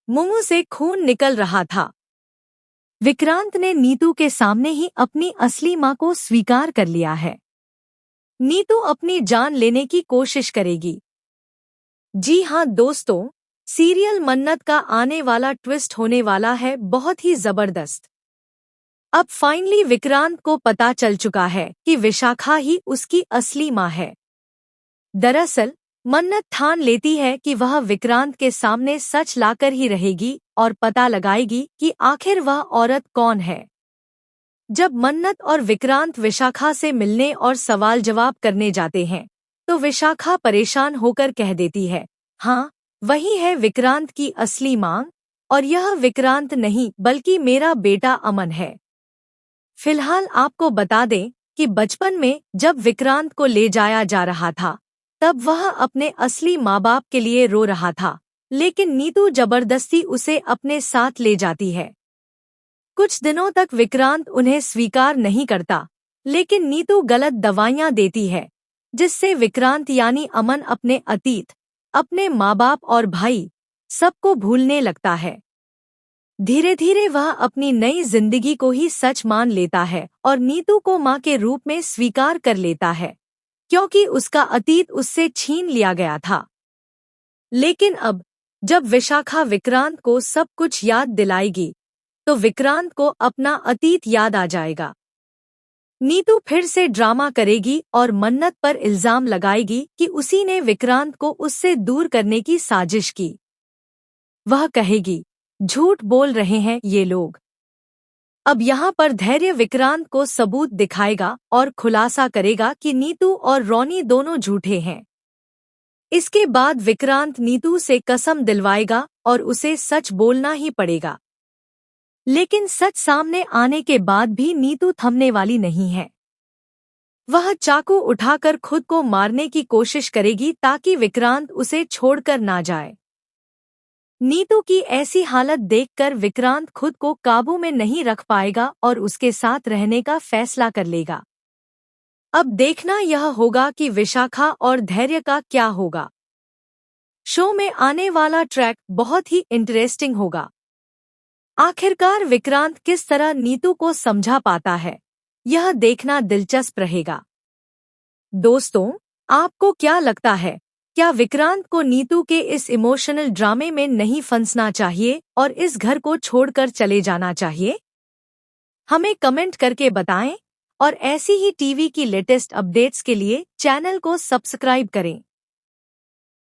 मुंह से खून निकल रहा था। विक्रांत ने नीतू के सामने ही अपनी असली मां को स्वीकार कर लिया है। नीतू अपनी जान लेने की कोशिश करेगी। जी हां दोस्तों, सीरियल मन्नत का आने वाला ट्विस्ट होने वाला है बहुत ही जबरदस्त। अब फाइनली विक्रांत को पता चल चुका है कि विशाखा ही उसकी असली मां है। दरअसल मन्नत ठान लेती है कि वह विक्रांत के सामने सच लाकर ही रहेगी और पता लगाएगी कि आखिर वह औरत कौन है। जब मन्नत और विक्रांत विशाखा से मिलने और सवाल जवाब करने जाते हैं, तो विशाखा परेशान होकर कह देती है, हाँ, वही है विक्रांत की असली मां, और यह विक्रांत नहीं बल्कि मेरा बेटा अमन है। फिलहाल आपको बता दें कि बचपन में जब विक्रांत को ले जाया जा रहा था, तब वह अपने असली माँ बाप के लिए रो रहा था, लेकिन नीतू जबरदस्ती उसे अपने साथ ले जाती है। कुछ दिनों तक विक्रांत उन्हें स्वीकार नहीं करता, लेकिन नीतू गलत दवाइयां देती है, जिससे विक्रांत यानी अमन अपने अतीत, अपने माँ बाप और भाई सबको भूलने लगता है। धीरे धीरे वह अपनी नई जिंदगी को ही सच मान लेता है और नीतू को मां के रूप में स्वीकार कर लेता है, क्योंकि उसका अतीत उससे छीन लिया गया था। लेकिन अब जब विशाखा विक्रांत को सब कुछ याद दिलाएगी, तो विक्रांत को अपना अतीत याद आ जाएगा। नीतू फिर से ड्रामा करेगी और मन्नत पर इल्जाम लगाएगी कि उसी ने विक्रांत को उससे दूर करने की साजिश की। वह कहेगी, झूठ बोल रहे हैं ये लोग। अब यहाँ पर धैर्य विक्रांत को सबूत दिखाएगा और खुलासा करेगा कि नीतू और रोनी दोनों झूठे हैं। इसके बाद विक्रांत नीतू से कसम दिलवाएगा और उसे सच बोलना ही पड़ेगा। लेकिन सच सामने आने के बाद भी नीतू थमने वाली नहीं है। वह चाकू उठाकर खुद को मारने की कोशिश करेगी ताकि विक्रांत उसे छोड़कर ना जाए। नीतू की ऐसी हालत देखकर विक्रांत खुद को काबू में नहीं रख पाएगा और उसके साथ रहने का फैसला कर लेगा। अब देखना यह होगा कि विशाखा और धैर्य का क्या होगा। शो में आने वाला ट्रैक बहुत ही इंटरेस्टिंग होगा। आखिरकार विक्रांत किस तरह नीतू को समझा पाता है, यह देखना दिलचस्प रहेगा। दोस्तों, आपको क्या लगता है, क्या विक्रांत को नीतू के इस इमोशनल ड्रामे में नहीं फंसना चाहिए और इस घर को छोड़कर चले जाना चाहिए? हमें कमेंट करके बताएं और ऐसी ही टीवी की लेटेस्ट अपडेट्स के लिए चैनल को सब्सक्राइब करें।